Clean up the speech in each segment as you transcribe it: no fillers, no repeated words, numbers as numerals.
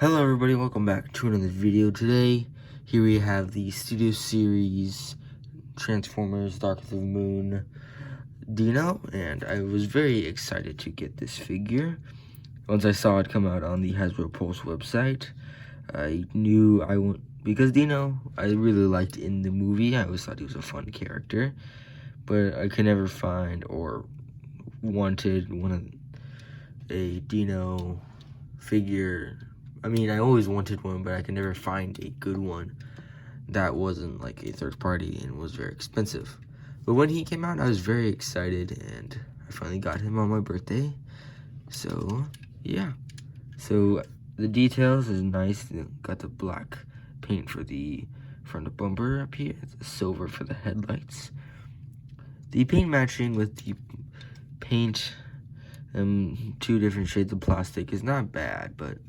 Hello everybody, welcome back to another video. Today, here we have the Studio Series Transformers Dark of the Moon Dino, and I was very excited to get this figure. Once I saw it come out on the Hasbro Pulse website, I knew I would, because Dino, I really liked in the movie. I always thought he was a fun character, but I could never find or wanted a Dino figure. I mean, I always wanted one, but I could never find a good one that wasn't like a third party and was very expensive. But when he came out, I was very excited, and I finally got him on my birthday. So, yeah. So, the details is nice. Got the black paint for the front of bumper up here. It's silver for the headlights. The paint matching with the paint and two different shades of plastic is not bad, but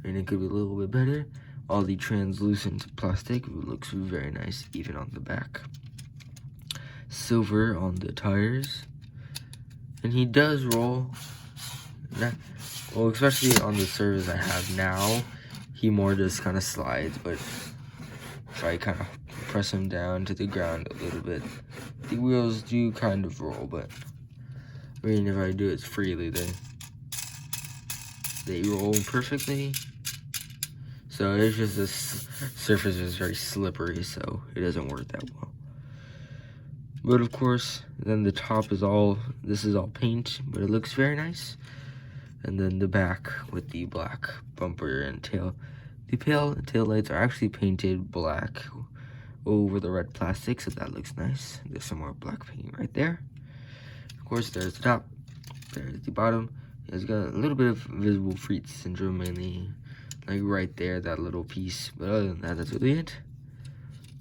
I mean, it could be a little bit better. All the translucent plastic looks very nice, even on the back. Silver on the tires. And he does roll. Well, especially on the surface I have now, he more just kind of slides, but if I kind of press him down to the ground a little bit, the wheels do kind of roll, but I mean, if I do it freely, they roll perfectly. So it's just this surface is very slippery, so it doesn't work that well. But of course, then the top is this is all paint, but it looks very nice. And then the back with the black bumper and tail. The tail lights are actually painted black over the red plastic, so that looks nice. There's some more black paint right there. Of course, there's the top, there's the bottom. It's got a little bit of visible Freet syndrome, mainly like right there, that little piece. But other than that, that's really it.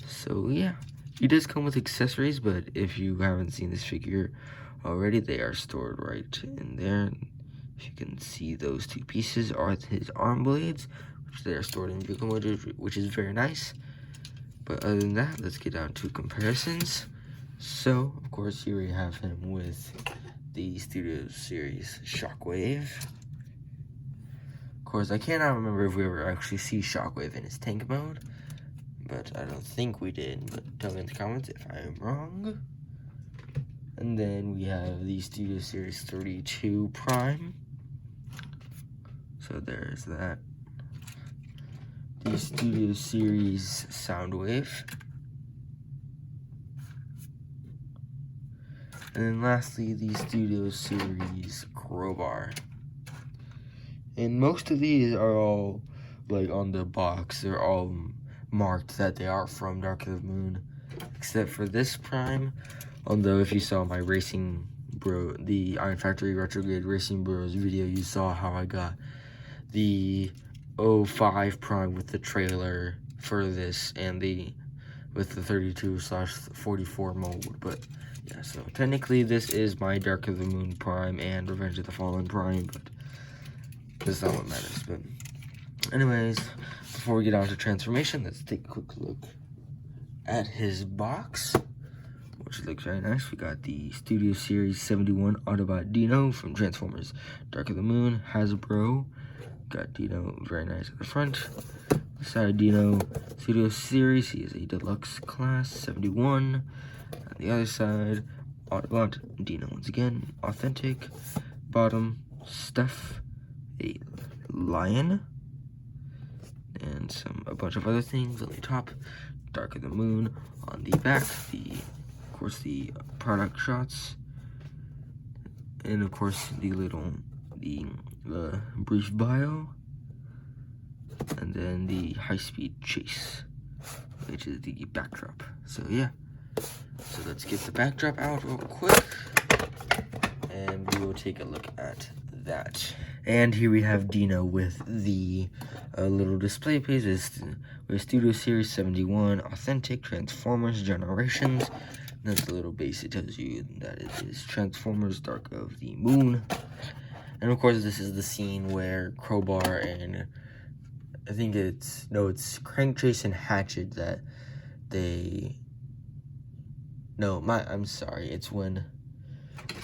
So yeah, he does come with accessories, but if you haven't seen this figure already, they are stored right in there. If you can see, those two pieces are his arm blades, which they are stored in vehicle mode, which is very nice. But other than that, let's get down to comparisons. So of course, here we have him with the Studio Series Shockwave. Of course, I cannot remember if we ever actually see Shockwave in his tank mode, but I don't think we did. But tell me in the comments if I am wrong. And then we have the Studio Series 32 Prime. So there's that. The Studio Series Soundwave. And then lastly, the Studio Series Crowbar. And most of these are all, like, on the box. They're all marked that they are from Dark of the Moon. Except for this Prime. Although, if you saw my Racing Bro, the Iron Factory Retrograde Racing Bros video, you saw how I got the 05 Prime with the trailer for this, and with the 32/44 mold. But yeah, so technically this is my Dark of the Moon Prime and Revenge of the Fallen Prime, but that's not what matters. But anyways, before we get on to transformation, let's take a quick look at his box, which looks very nice. We got the Studio Series 71 Autobot Dino from Transformers Dark of the Moon, Hasbro. Got Dino very nice at the front. Beside Dino Studio Series, he is a deluxe class 71. On the other side, Autobot Dino once again, authentic. Bottom, Stuff, a lion, and a bunch of other things. On the top, Dark of the Moon. On the back, of course the product shots, and of course the brief bio, and then the high-speed chase, which is the backdrop. So yeah, so let's get the backdrop out real quick, and we will take a look at that. And here we have Dino with the little display page with Studio Series 71 Authentic Transformers Generations. That's the little base. It tells you that it is Transformers Dark of the Moon. And of course, this is the scene where Crowbar and I think it's Crankchase and Hatchet that I'm sorry, it's when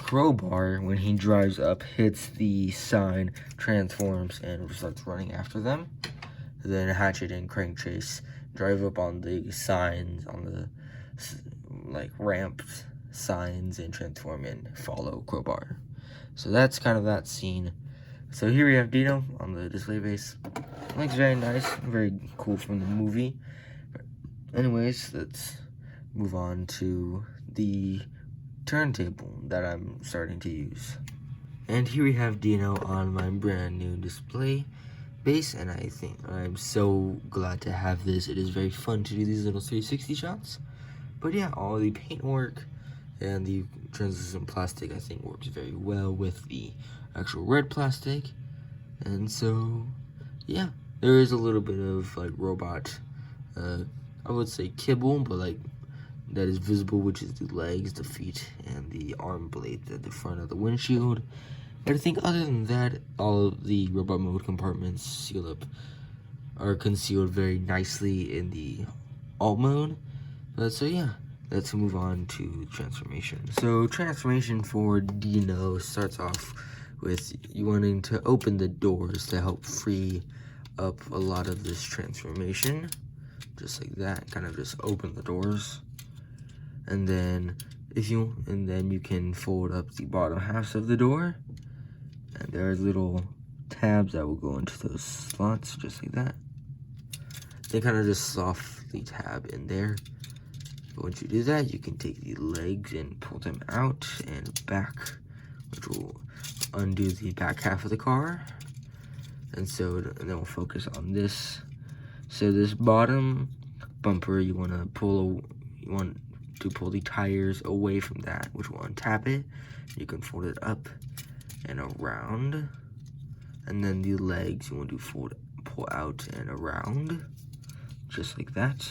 Crowbar, when he drives up, hits the sign, transforms, and starts running after them. and then hatchet and crankchase drive up on the signs, on the like ramp signs, and transform and follow Crowbar. So that's kind of that scene. So here we have Dino on the display base. Looks very nice, very cool from the movie. Anyways, let's move on to the turntable that I'm starting to use. And here we have Dino on my brand new display base, and I think I'm so glad to have this. It is very fun to do these little 360 shots. But yeah, all the paintwork and the translucent plastic I think works very well with the actual red plastic. And so yeah, there is a little bit of like robot, I would say kibble, but like that is visible, which is the legs, the feet, and the arm blades at the front of the windshield. But I think other than that, all of the robot mode compartments are concealed very nicely in the alt mode. So yeah, let's move on to transformation. So transformation for Dino starts off with you wanting to open the doors to help free up a lot of this transformation. Just like that, kind of just open the doors. And then you can fold up the bottom halves of the door. And there are little tabs that will go into those slots, just like that. They kind of just softly tab in there. But once you do that, you can take the legs and pull them out and back, which will undo the back half of the car. And then we'll focus on this. So this bottom bumper, you want to pull the tires away from that, which will untap it. You can fold it up and around, and then the legs you want to pull out and around, just like that.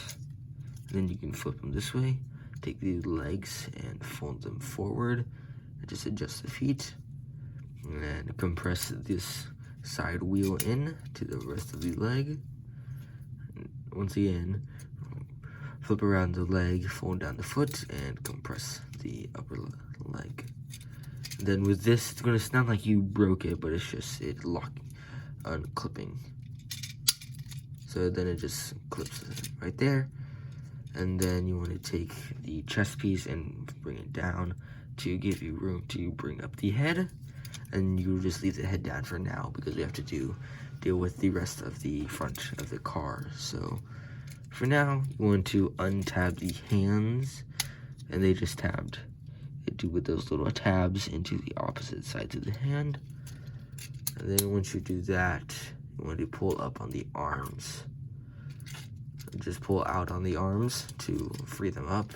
And then you can flip them this way, take the legs and fold them forward, and just adjust the feet, and then compress this side wheel in to the rest of the leg. And once again, flip around the leg, fold down the foot, and compress the upper leg. Then with this, it's gonna sound like you broke it, but it's just unclipping. So then it just clips right there. And then you want to take the chest piece and bring it down to give you room to bring up the head. And you just leave the head down for now because we have to deal with the rest of the front of the car. So for now, you want to untab the hands, and they just tabbed. With those little tabs into the opposite sides of the hand. And then once you do that, you want to pull up on the arms. Just pull out on the arms to free them up.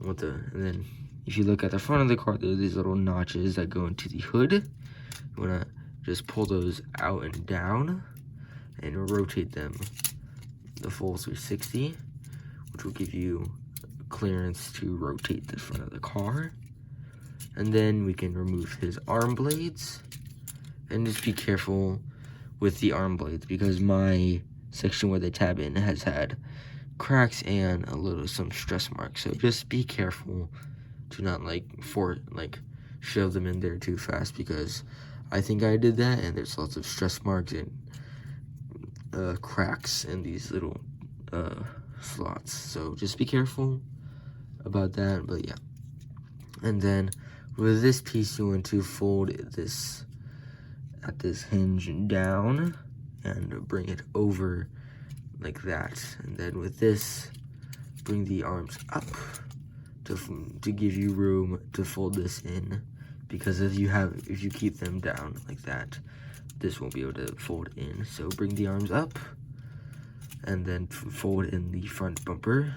And then if you look at the front of the car, there are these little notches that go into the hood. You want to just pull those out and down and rotate them the full 360, which will give you clearance to rotate the front of the car. And then we can remove his arm blades, and just be careful with the arm blades because my section where they tab in has had cracks and some stress marks. So just be careful to not shove them in there too fast, because I think I did that and there's lots of stress marks and cracks in these little slots. So just be careful about that. But yeah, and then with this piece you want to fold this at this hinge down and bring it over like that. And then with this, bring the arms up to give you room to fold this in, because if you keep them down like that, this won't be able to fold in. So bring the arms up and then fold in the front bumper,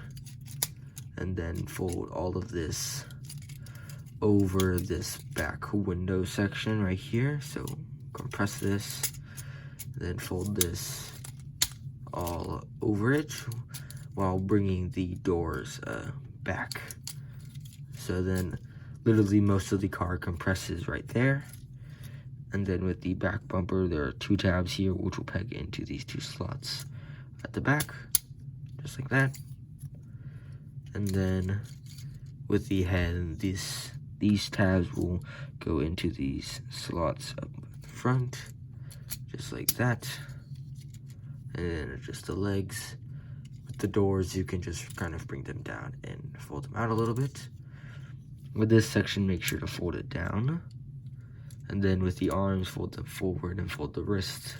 and then fold all of this over this back window section right here. So compress this, then fold this all over it while bringing the doors back. So then literally most of the car compresses right there. And then with the back bumper, there are two tabs here which will peg into these two slots at the back, just like that. And then with the head, these tabs will go into these slots up front, just like that. and then just the legs. With the doors, you can just kind of bring them down and fold them out a little bit. With this section, make sure to fold it down. And then with the arms, fold them forward and fold the wrist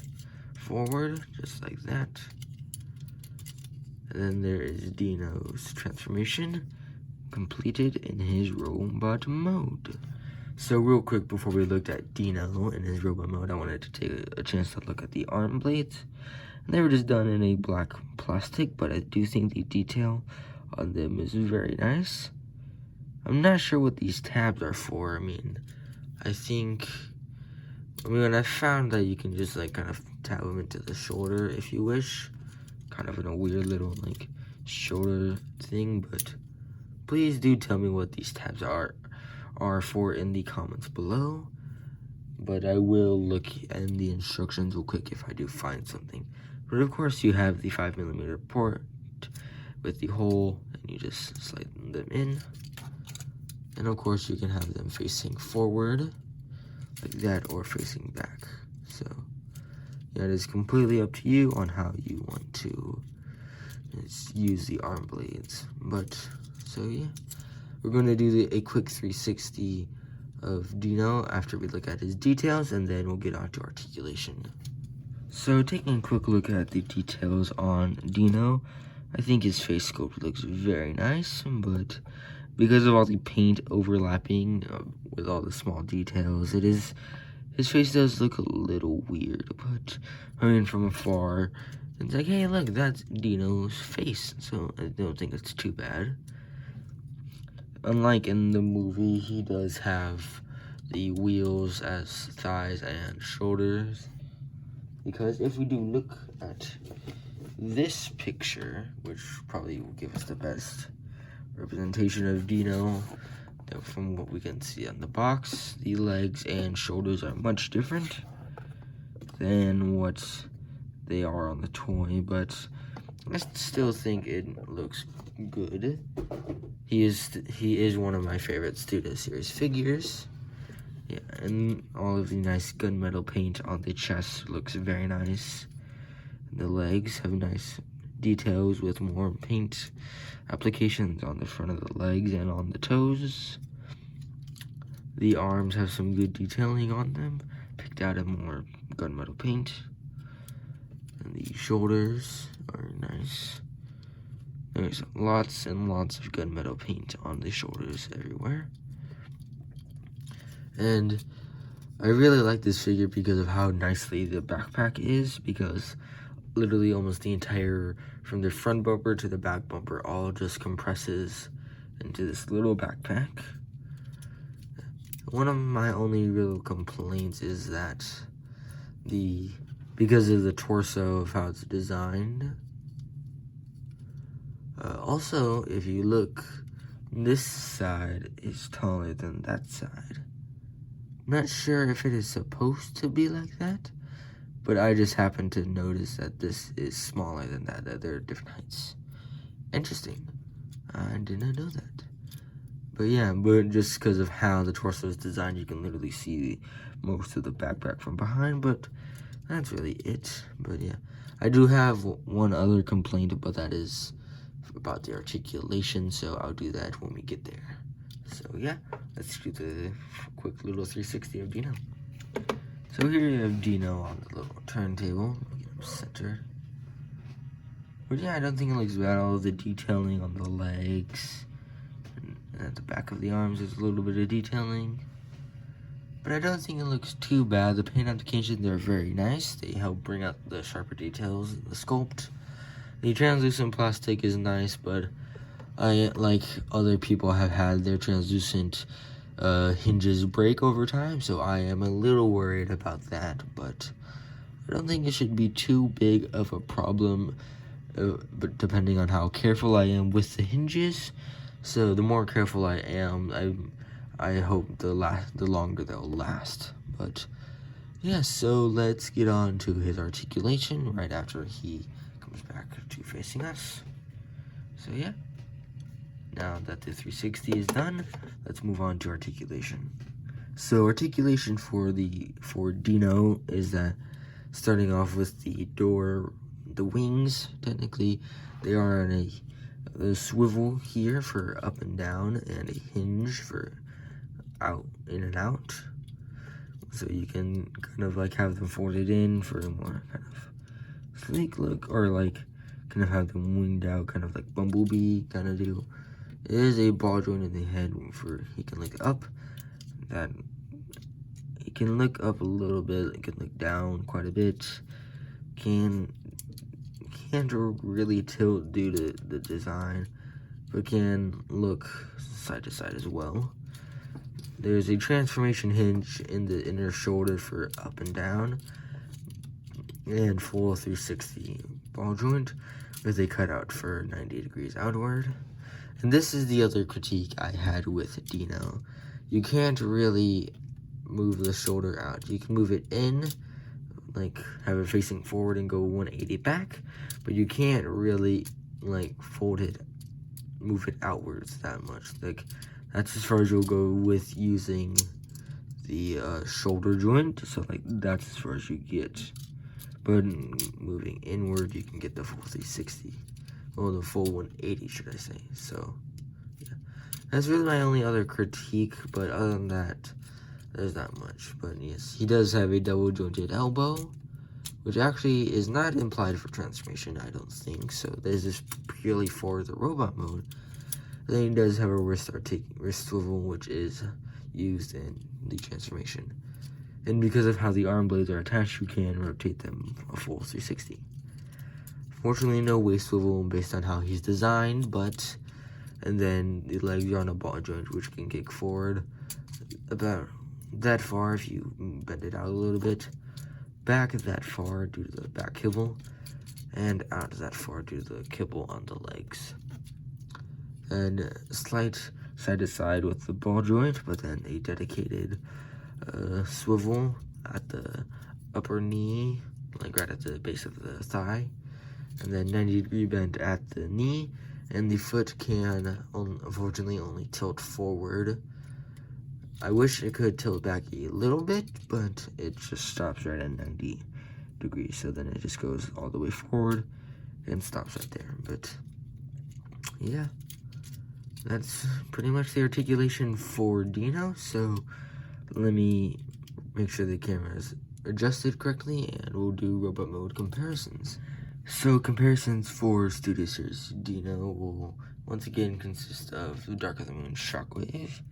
forward, just like that. And then there is Dino's transformation, completed in his robot mode. So real quick, before we looked at Dino in his robot mode, I wanted to take a chance to look at the arm blades. And they were just done in a black plastic, but I do think the detail on them is very nice. I'm not sure what these tabs are for. I found that you can just like kind of tab them into the shoulder if you wish, kind of in a weird little like shoulder thing, but please do tell me what these tabs are for in the comments below. But I will look in the instructions real quick if I do find something. But of course you have the 5mm port with the hole, and you just slide them in. And of course you can have them facing forward like that or facing back. So yeah, it is completely up to you on how you want to use the arm blades. But so yeah, we're going to do a quick 360 of Dino after we look at his details, and then we'll get on to articulation. So taking a quick look at the details on Dino, I think his face sculpt looks very nice, but because of all the paint overlapping with all the small details, his face does look a little weird. But from afar, it's like, hey, look, that's Dino's face, so I don't think it's too bad. Unlike in the movie, he does have the wheels as thighs and shoulders. Because if we do look at this picture, which probably will give us the best representation of Dino, from what we can see on the box, the legs and shoulders are much different than what they are on the toy, but I still think it looks good. He is one of my favorite Studio Series figures. Yeah, and all of the nice gunmetal paint on the chest looks very nice. The legs have nice details with more paint applications on the front of the legs and on the toes. The arms have some good detailing on them, picked out in more gunmetal paint. And the shoulders are nice. There's lots and lots of gunmetal paint on the shoulders everywhere. And I really like this figure because of how nicely the backpack is, because literally almost the entire, from the front bumper to the back bumper, all just compresses into this little backpack. One of my only real complaints is that because of the torso of how it's designed. Also, if you look, this side is taller than that side. Not sure if it is supposed to be like that, but I just happened to notice that this is smaller than that they're different heights. Interesting. I did not know that. But yeah, just because of how the torso is designed, you can literally see most of the backpack from behind, but that's really it. But yeah, I do have one other complaint, but that is about the articulation, so I'll do that when we get there. So yeah, let's do the quick little 360 of Dino. So here you have Dino on the little turntable. Get him centered. But yeah, I don't think it looks bad. All of the detailing on the legs and at the back of the arms, there's a little bit of detailing. But I don't think it looks too bad. The paint applications are very nice. They help bring out the sharper details in the sculpt. The translucent plastic is nice, but like other people have had their translucent hinges break over time, so I am a little worried about that, but I don't think it should be too big of a problem, but depending on how careful I am with the hinges. So the more careful I am, I hope the longer they'll last. But yeah, so let's get on to his articulation right after he comes back to facing us. So yeah, now that the 360 is done, let's move on to articulation. So articulation for Dino is that starting off with the door the wings, technically, they are on a swivel here for up and down, and a hinge for out, in and out. So you can kind of like have them folded in for a more kind of sleek look, or like kind of have them winged out, kind of like bumblebee kind of deal. It is a ball joint in the head for he can look up. That he can look up a little bit. It can look down quite a bit. Can't really tilt due to the design, but can look side to side as well. There's a transformation hinge in the inner shoulder for up and down, and full 360 ball joint with a cutout for 90 degrees outward. And this is the other critique I had with Dino. You can't really move the shoulder out. You can move it in, like have it facing forward and go 180 back, but you can't really like fold it, move it outwards that much. Like that's as far as you'll go with using the shoulder joint. So like that's as far as you get. But moving inward, you can get the full 360. Well, the full 180, should I say. So, yeah. That's really my only other critique, but other than that, there's not much. But yes, he does have a double jointed elbow, which actually is not implied for transformation, I don't think. So this is purely for the robot mode. Then he does have a wrist swivel, which is used in the transformation. And because of how the arm blades are attached, you can rotate them a full 360. Fortunately, no waist swivel based on how he's designed, but, and then the legs are on a ball joint, which can kick forward about that far if you bend it out a little bit, back that far due to the back kibble, and out that far due to the kibble on the legs. And slight side to side with the ball joint, but then a dedicated swivel at the upper knee, like right at the base of the thigh, and then 90-degree bend at the knee, and the foot can unfortunately only tilt forward. I wish it could tilt back a little bit, but it just stops right at 90 degrees, so then it just goes all the way forward and stops right there. But yeah, that's pretty much the articulation for Dino. So let me make sure the camera is adjusted correctly, and we'll do robot mode comparisons. So comparisons for Studio Series Dino will once again consist of the Dark of the Moon Shockwave,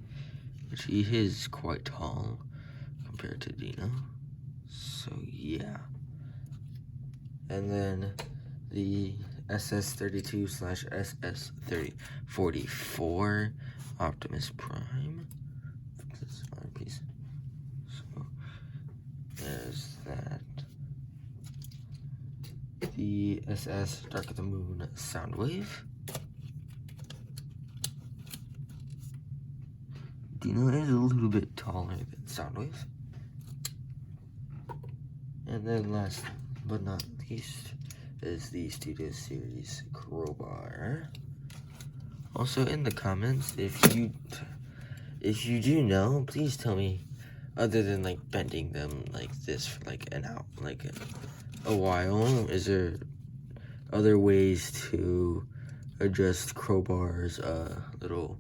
which he is quite tall compared to Dino. So yeah. And then the SS32/SS44 Optimus Prime. This other piece. So there's that. The SS Dark of the Moon Soundwave. Dino is a little bit taller than Soundwave. And then last but not least is the Studio Series Crowbar. Also in the comments, if you do know, please tell me, other than like bending them like this for like a while, is there other ways to adjust Crowbar's little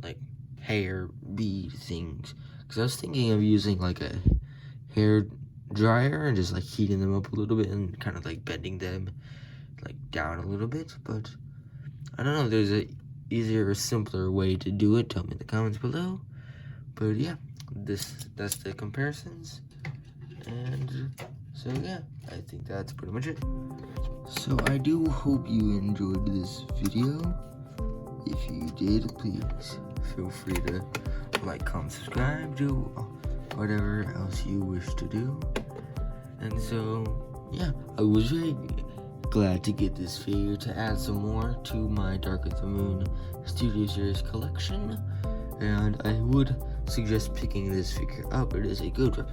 like hair bead things? Because I was thinking of using like a hair dryer and just like heating them up a little bit and kind of like bending them like down a little bit, but I don't know if there's a easier or simpler way to do it. Tell me in the comments below. But yeah, that's the comparisons, and so yeah, I think that's pretty much it. So I do hope you enjoyed this video. If you did, please feel free to like, comment, subscribe, do whatever else you wish to do. And so yeah, I was very glad to get this figure to add some more to my Dark of the Moon Studio Series collection, and I would suggest picking this figure up. It is a good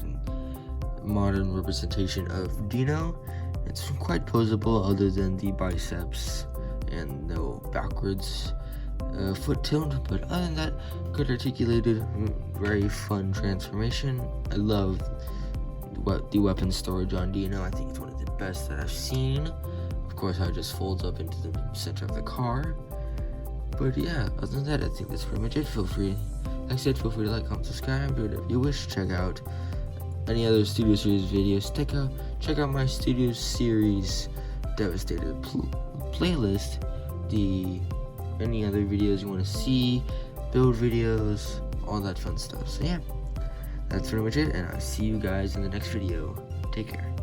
modern representation of Dino. It's quite posable other than the biceps and no backwards foot tilt, but other than that, good articulated, very fun transformation. I love the weapon storage on Dino. I think it's one of the best that I've seen. Of course, how it just folds up into the center of the car. But yeah, other than that, I think that's pretty much it. Like I said, feel free to like, comment, subscribe, do whatever you wish. Check out any other Studio Series videos. Check out my Studio Series Devastator playlist. Any other videos you want to see, build videos, all that fun stuff. So yeah, that's pretty much it, and I'll see you guys in the next video. Take care.